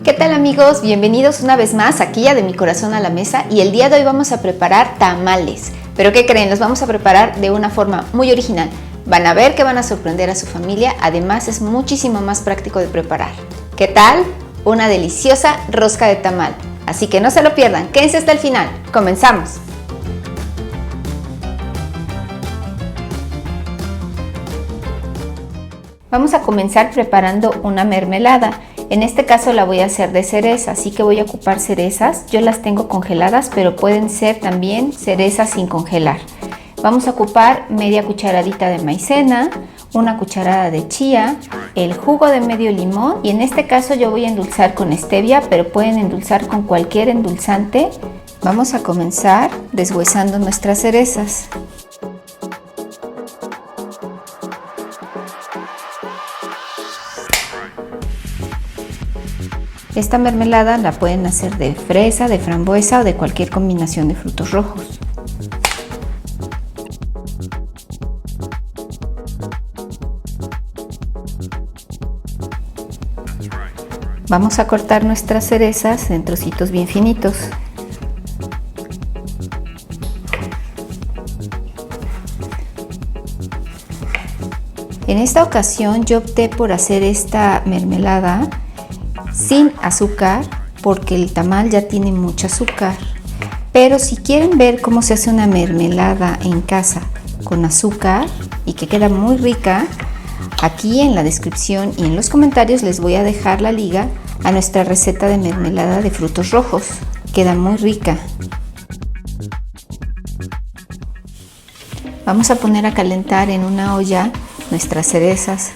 ¿Qué tal amigos? Bienvenidos una vez más aquí a De Mi Corazón a la Mesa y el día de hoy vamos a preparar tamales. ¿Pero qué creen? Los vamos a preparar de una forma muy original. Van a ver que van a sorprender a su familia, además es muchísimo más práctico de preparar. ¿Qué tal? Una deliciosa rosca de tamal. Así que no se lo pierdan, quédense hasta el final. ¡Comenzamos! Vamos a comenzar preparando una mermelada. En este caso la voy a hacer de cereza, así que voy a ocupar cerezas. Yo las tengo congeladas, pero pueden ser también cerezas sin congelar. Vamos a ocupar media cucharadita de maicena, una cucharada de chía, el jugo de medio limón y en este caso yo voy a endulzar con stevia, pero pueden endulzar con cualquier endulzante. Vamos a comenzar deshuesando nuestras cerezas. Esta mermelada la pueden hacer de fresa, de frambuesa o de cualquier combinación de frutos rojos. Vamos a cortar nuestras cerezas en trocitos bien finitos. En esta ocasión yo opté por hacer esta mermelada sin azúcar porque el tamal ya tiene mucho azúcar, pero si quieren ver cómo se hace una mermelada en casa con azúcar y que queda muy rica, aquí en la descripción y en los comentarios les voy a dejar la liga a nuestra receta de mermelada de frutos rojos. Queda muy rica. Vamos a poner a calentar en una olla nuestras cerezas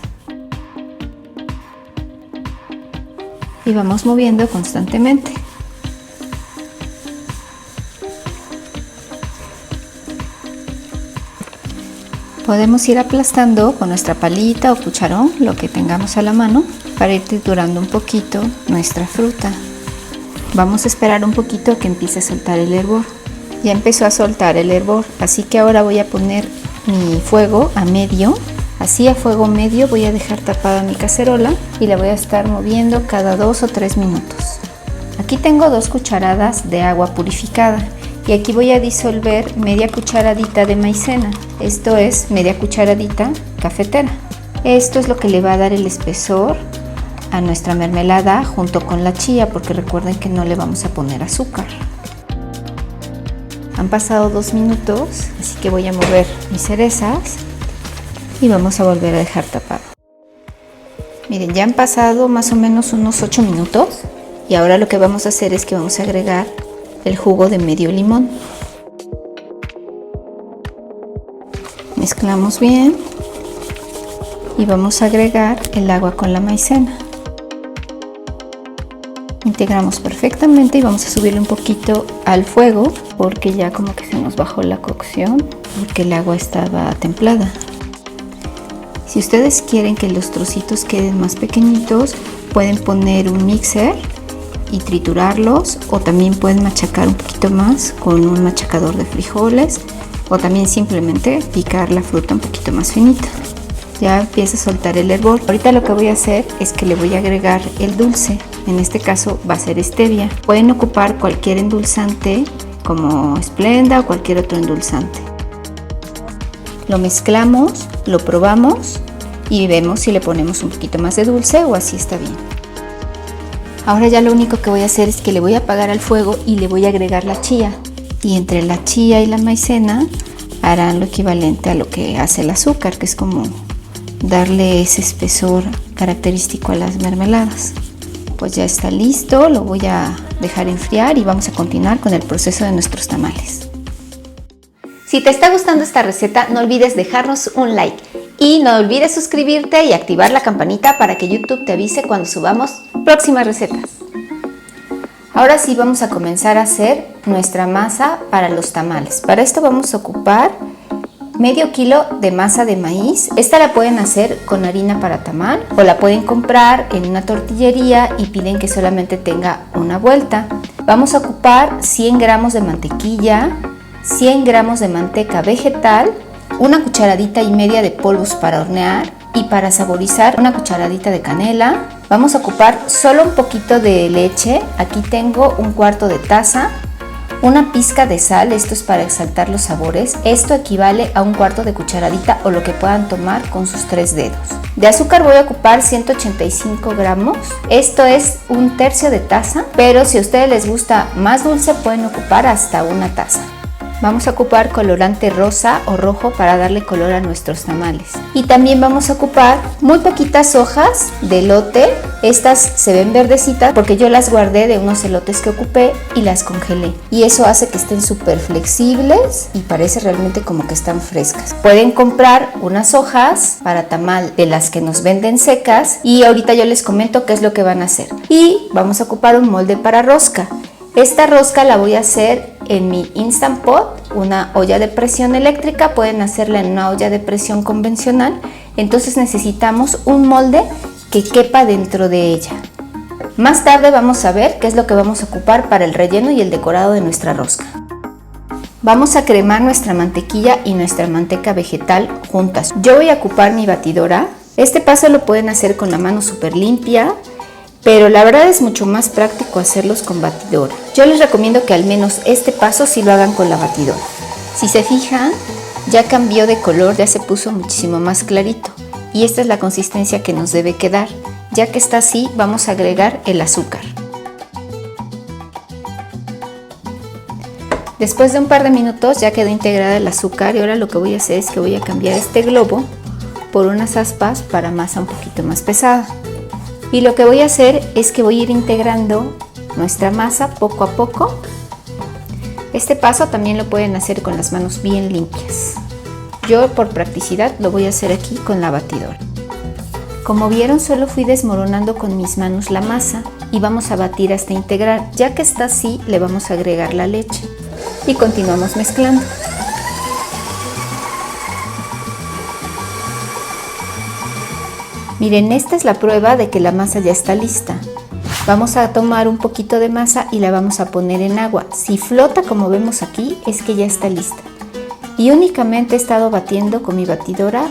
y vamos moviendo constantemente. Podemos ir aplastando con nuestra palita o cucharón, lo que tengamos a la mano, para ir triturando un poquito nuestra fruta. Vamos a esperar un poquito que empiece a soltar el hervor. Ya empezó a soltar el hervor, así que ahora voy a poner mi fuego a medio. Así a fuego medio voy a dejar tapada mi cacerola y la voy a estar moviendo cada 2 o 3 minutos. Aquí tengo 2 cucharadas de agua purificada y aquí voy a disolver media cucharadita de maicena, esto es media cucharadita cafetera. Esto es lo que le va a dar el espesor a nuestra mermelada junto con la chía, porque recuerden que no le vamos a poner azúcar. Han pasado 2 minutos, así que voy a mover mis cerezas y vamos a volver a dejar tapado. Miren, ya han pasado más o menos unos 8 minutos y ahora lo que vamos a hacer es que vamos a agregar el jugo de medio limón. Mezclamos bien y vamos a agregar el agua con la maicena. Integramos perfectamente y vamos a subirle un poquito al fuego porque ya como que se nos bajó la cocción porque el agua estaba templada. Si ustedes quieren que los trocitos queden más pequeñitos, pueden poner un mixer y triturarlos, o también pueden machacar un poquito más con un machacador de frijoles, o también simplemente picar la fruta un poquito más finita. Ya empieza a soltar el hervor. Ahorita lo que voy a hacer es que le voy a agregar el dulce, en este caso va a ser stevia. Pueden ocupar cualquier endulzante como Splenda o cualquier otro endulzante. Lo mezclamos, lo probamos y vemos si le ponemos un poquito más de dulce o así está bien. Ahora ya lo único que voy a hacer es que le voy a apagar al fuego y le voy a agregar la chía. Y entre la chía y la maicena harán lo equivalente a lo que hace el azúcar, que es como darle ese espesor característico a las mermeladas. Pues ya está listo, lo voy a dejar enfriar y vamos a continuar con el proceso de nuestros tamales. Si te está gustando esta receta, no olvides dejarnos un like y no olvides suscribirte y activar la campanita para que YouTube te avise cuando subamos próximas recetas. Ahora sí vamos a comenzar a hacer nuestra masa para los tamales. Para esto vamos a ocupar medio kilo de masa de maíz. Esta la pueden hacer con harina para tamal o la pueden comprar en una tortillería y piden que solamente tenga una vuelta. Vamos a ocupar 100 gramos de mantequilla, 100 gramos de manteca vegetal, una cucharadita y media de polvos para hornear y para saborizar una cucharadita de canela. Vamos a ocupar solo un poquito de leche. Aquí tengo 1/4 de taza, una pizca de sal, esto es para exaltar los sabores. Esto equivale a 1/4 de cucharadita o lo que puedan tomar con sus 3 dedos. De azúcar voy a ocupar 185 gramos, esto es 1/3 de taza, pero si a ustedes les gusta más dulce pueden ocupar hasta 1 taza. Vamos a ocupar colorante rosa o rojo para darle color a nuestros tamales. Y también vamos a ocupar muy poquitas hojas de elote. Estas se ven verdecitas porque yo las guardé de unos elotes que ocupé y las congelé. Y eso hace que estén súper flexibles y parece realmente como que están frescas. Pueden comprar unas hojas para tamal de las que nos venden secas y ahorita yo les comento qué es lo que van a hacer. Y vamos a ocupar un molde para rosca. Esta rosca la voy a hacer en mi Instant Pot, una olla de presión eléctrica, pueden hacerla en una olla de presión convencional. Entonces necesitamos un molde que quepa dentro de ella. Más tarde vamos a ver qué es lo que vamos a ocupar para el relleno y el decorado de nuestra rosca. Vamos a cremar nuestra mantequilla y nuestra manteca vegetal juntas. Yo voy a ocupar mi batidora. Este paso lo pueden hacer con la mano súper limpia, pero la verdad es mucho más práctico hacerlos con batidora. Yo les recomiendo que al menos este paso sí lo hagan con la batidora. Si se fijan, ya cambió de color, ya se puso muchísimo más clarito. Y esta es la consistencia que nos debe quedar. Ya que está así, vamos a agregar el azúcar. Después de un par de minutos ya quedó integrada el azúcar y ahora lo que voy a hacer es que voy a cambiar este globo por unas aspas para masa un poquito más pesada. Y lo que voy a hacer es que voy a ir integrando nuestra masa poco a poco. Este paso también lo pueden hacer con las manos bien limpias. Yo por practicidad lo voy a hacer aquí con la batidora. Como vieron, solo fui desmoronando con mis manos la masa y vamos a batir hasta integrar. Ya que está así, le vamos a agregar la leche y continuamos mezclando. Miren, esta es la prueba de que la masa ya está lista. Vamos a tomar un poquito de masa y la vamos a poner en agua. Si flota como vemos aquí, es que ya está lista. Y únicamente he estado batiendo con mi batidora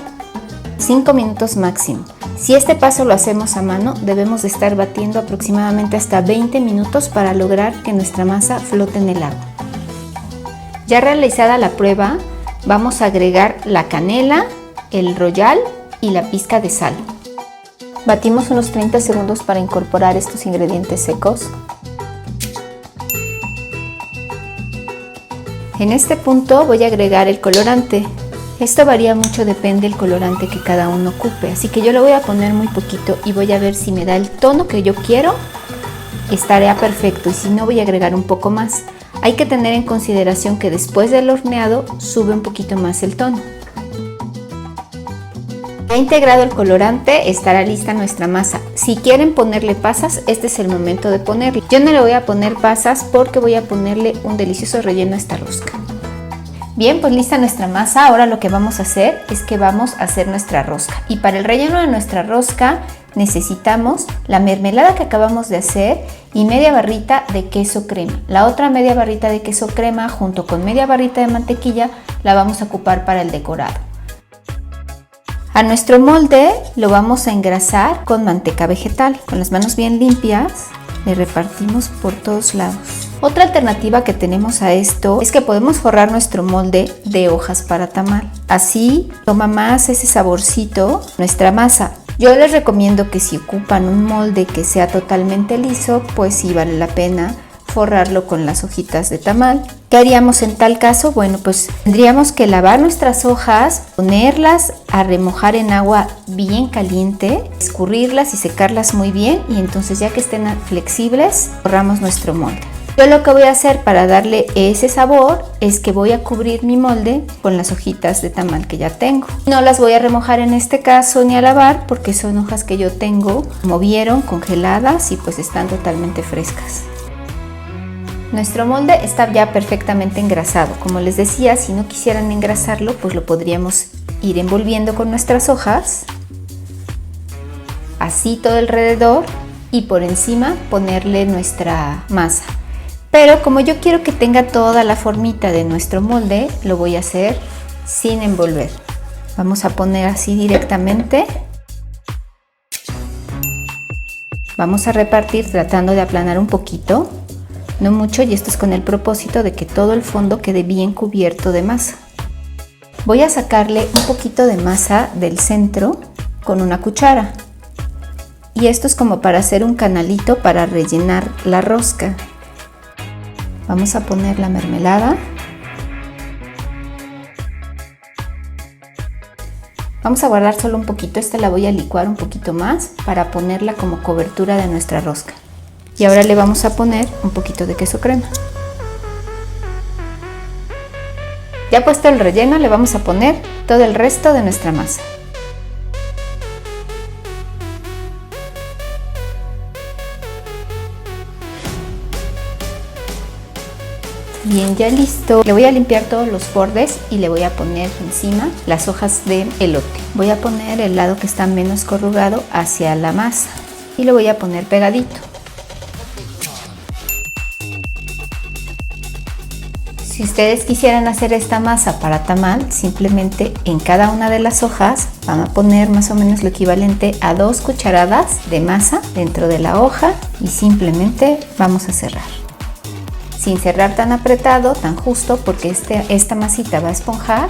5 minutos máximo. Si este paso lo hacemos a mano, debemos de estar batiendo aproximadamente hasta 20 minutos para lograr que nuestra masa flote en el agua. Ya realizada la prueba, vamos a agregar la canela, el royal y la pizca de sal. Batimos unos 30 segundos para incorporar estos ingredientes secos. En este punto voy a agregar el colorante. Esto varía mucho, depende del colorante que cada uno ocupe, así que yo lo voy a poner muy poquito y voy a ver si me da el tono que yo quiero. Estará perfecto y si no voy a agregar un poco más. Hay que tener en consideración que después del horneado sube un poquito más el tono. Ya integrado el colorante, estará lista nuestra masa. Si quieren ponerle pasas, este es el momento de ponerle. Yo no le voy a poner pasas porque voy a ponerle un delicioso relleno a esta rosca. Bien, pues lista nuestra masa. Ahora lo que vamos a hacer es que vamos a hacer nuestra rosca. Y para el relleno de nuestra rosca necesitamos la mermelada que acabamos de hacer y media barrita de queso crema. La otra media barrita de queso crema junto con media barrita de mantequilla la vamos a ocupar para el decorado. A nuestro molde lo vamos a engrasar con manteca vegetal. Con las manos bien limpias le repartimos por todos lados. Otra alternativa que tenemos a esto es que podemos forrar nuestro molde de hojas para tamal. Así toma más ese saborcito nuestra masa. Yo les recomiendo que si ocupan un molde que sea totalmente liso, pues sí vale la pena forrarlo con las hojitas de tamal. ¿Qué haríamos en tal caso? Bueno, pues tendríamos que lavar nuestras hojas, ponerlas a remojar en agua bien caliente, escurrirlas y secarlas muy bien y entonces ya que estén flexibles, forramos nuestro molde. Yo lo que voy a hacer para darle ese sabor es que voy a cubrir mi molde con las hojitas de tamal que ya tengo. No las voy a remojar en este caso ni a lavar porque son hojas que yo tengo, como vieron, congeladas y pues están totalmente frescas. Nuestro molde está ya perfectamente engrasado. Como les decía, si no quisieran engrasarlo, pues lo podríamos ir envolviendo con nuestras hojas, así todo alrededor y por encima ponerle nuestra masa. Pero como yo quiero que tenga toda la formita de nuestro molde, lo voy a hacer sin envolver. Vamos a poner así directamente. Vamos a repartir tratando de aplanar un poquito, no mucho, y esto es con el propósito de que todo el fondo quede bien cubierto de masa. Voy a sacarle un poquito de masa del centro con una cuchara. Y esto es como para hacer un canalito para rellenar la rosca. Vamos a poner la mermelada. Vamos a guardar solo un poquito, esta la voy a licuar un poquito más para ponerla como cobertura de nuestra rosca. Y ahora le vamos a poner un poquito de queso crema. Ya puesto el relleno, le vamos a poner todo el resto de nuestra masa. Bien, ya listo. Le voy a limpiar todos los bordes y le voy a poner encima las hojas de elote. Voy a poner el lado que está menos corrugado hacia la masa y lo voy a poner pegadito. Si ustedes quisieran hacer esta masa para tamal, simplemente en cada una de las hojas van a poner más o menos lo equivalente a 2 cucharadas de masa dentro de la hoja y simplemente vamos a cerrar. Sin cerrar tan apretado, tan justo, porque esta masita va a esponjar.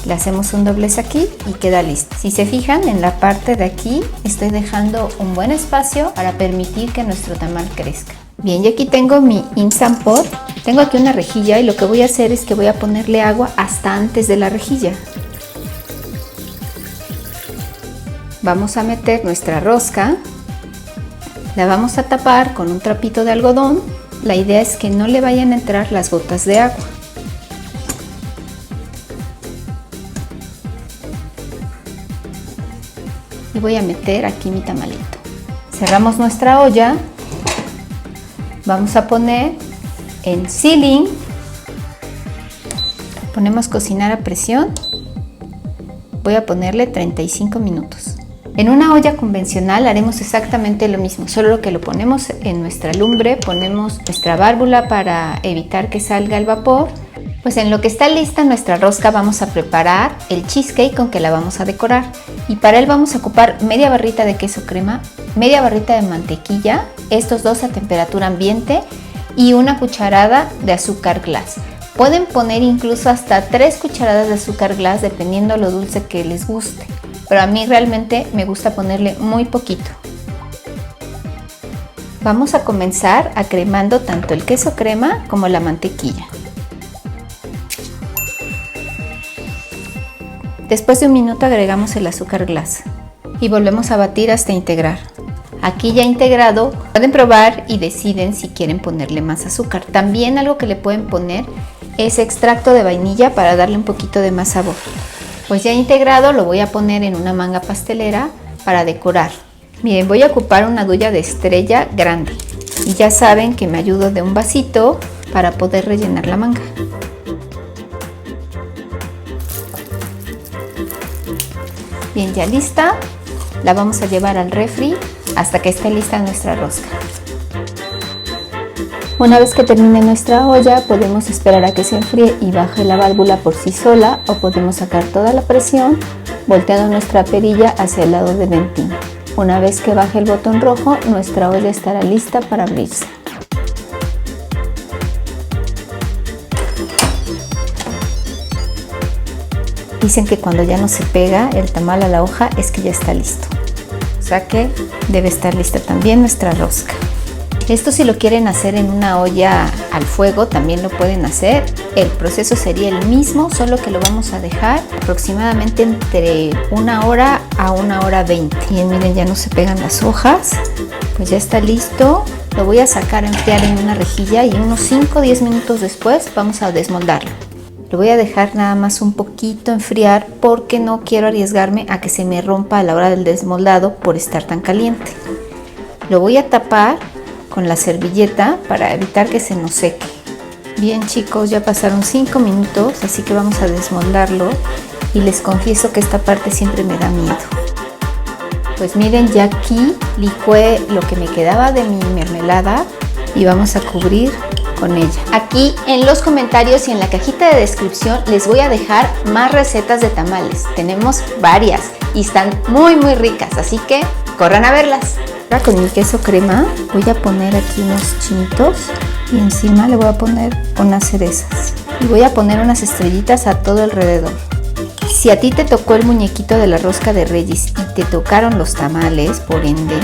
Le hacemos un doblez aquí y queda listo. Si se fijan, en la parte de aquí estoy dejando un buen espacio para permitir que nuestro tamal crezca. Bien, y aquí tengo mi Instant Pot. Tengo aquí una rejilla y lo que voy a hacer es que voy a ponerle agua hasta antes de la rejilla. Vamos a meter nuestra rosca. La vamos a tapar con un trapito de algodón. La idea es que no le vayan a entrar las gotas de agua. Y voy a meter aquí mi tamalito. Cerramos nuestra olla. Vamos a poner en ceiling. Ponemos cocinar a presión. Voy a ponerle 35 minutos. En una olla convencional haremos exactamente lo mismo, solo que lo ponemos en nuestra lumbre, ponemos nuestra válvula para evitar que salga el vapor. Pues en lo que está lista nuestra rosca vamos a preparar el cheesecake con que la vamos a decorar. Y para él vamos a ocupar media barrita de queso crema, media barrita de mantequilla, estos dos a temperatura ambiente y una cucharada de azúcar glass. Pueden poner incluso hasta 3 cucharadas de azúcar glass dependiendo lo dulce que les guste. Pero a mí realmente me gusta ponerle muy poquito. Vamos a comenzar acremando tanto el queso crema como la mantequilla. Después de un minuto agregamos el azúcar glass y volvemos a batir hasta integrar. Aquí ya integrado, pueden probar y deciden si quieren ponerle más azúcar. También algo que le pueden poner es extracto de vainilla para darle un poquito de más sabor. Pues ya integrado lo voy a poner en una manga pastelera para decorar. Miren, voy a ocupar una duya de estrella grande y ya saben que me ayudo de un vasito para poder rellenar la manga. Bien, ya lista, la vamos a llevar al refri hasta que esté lista nuestra rosca. Una vez que termine nuestra olla, podemos esperar a que se enfríe y baje la válvula por sí sola, o podemos sacar toda la presión volteando nuestra perilla hacia el lado de ventín. Una vez que baje el botón rojo, nuestra olla estará lista para abrirse. Dicen que cuando ya no se pega el tamal a la hoja es que ya está listo. O sea que debe estar lista también nuestra rosca. Esto si lo quieren hacer en una olla al fuego también lo pueden hacer. El proceso sería el mismo, solo que lo vamos a dejar aproximadamente entre 1 hora a 1 hora 20. Y miren, ya no se pegan las hojas. Pues ya está listo. Lo voy a sacar a enfriar en una rejilla y unos 5 o 10 minutos después vamos a desmoldarlo. Lo voy a dejar nada más un poquito enfriar porque no quiero arriesgarme a que se me rompa a la hora del desmoldado por estar tan caliente. Lo voy a tapar con la servilleta para evitar que se nos seque. Bien chicos, ya pasaron 5 minutos, así que vamos a desmoldarlo y les confieso que esta parte siempre me da miedo. Pues miren, ya aquí licué lo que me quedaba de mi mermelada y vamos a cubrir con ella. Aquí en los comentarios y en la cajita de descripción les voy a dejar más recetas de tamales. Tenemos varias y están muy ricas, así que corran a verlas. Ahora con mi queso crema voy a poner aquí unos chinitos y encima le voy a poner unas cerezas. Y voy a poner unas estrellitas a todo alrededor. Si a ti te tocó el muñequito de la rosca de Reyes y te tocaron los tamales, por ende,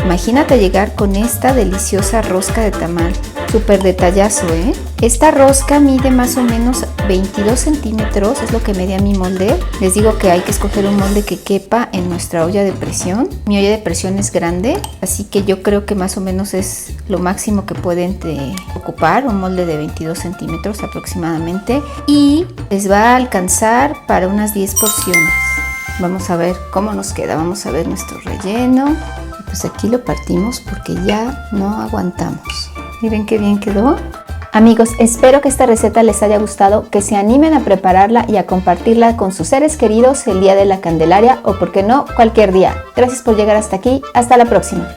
imagínate llegar con esta deliciosa rosca de tamal. Súper detallazo, ¿eh? Esta rosca mide más o menos 22 centímetros, es lo que medía mi molde. Les digo que hay que escoger un molde que quepa en nuestra olla de presión. Mi olla de presión es grande, así que yo creo que más o menos es lo máximo que pueden ocupar, un molde de 22 centímetros aproximadamente. Y les va a alcanzar para unas 10 porciones. Vamos a ver cómo nos queda, vamos a ver nuestro relleno. Pues aquí lo partimos porque ya no aguantamos. Miren qué bien quedó. Amigos, espero que esta receta les haya gustado, que se animen a prepararla y a compartirla con sus seres queridos el día de la Candelaria o, por qué no, cualquier día. Gracias por llegar hasta aquí. Hasta la próxima.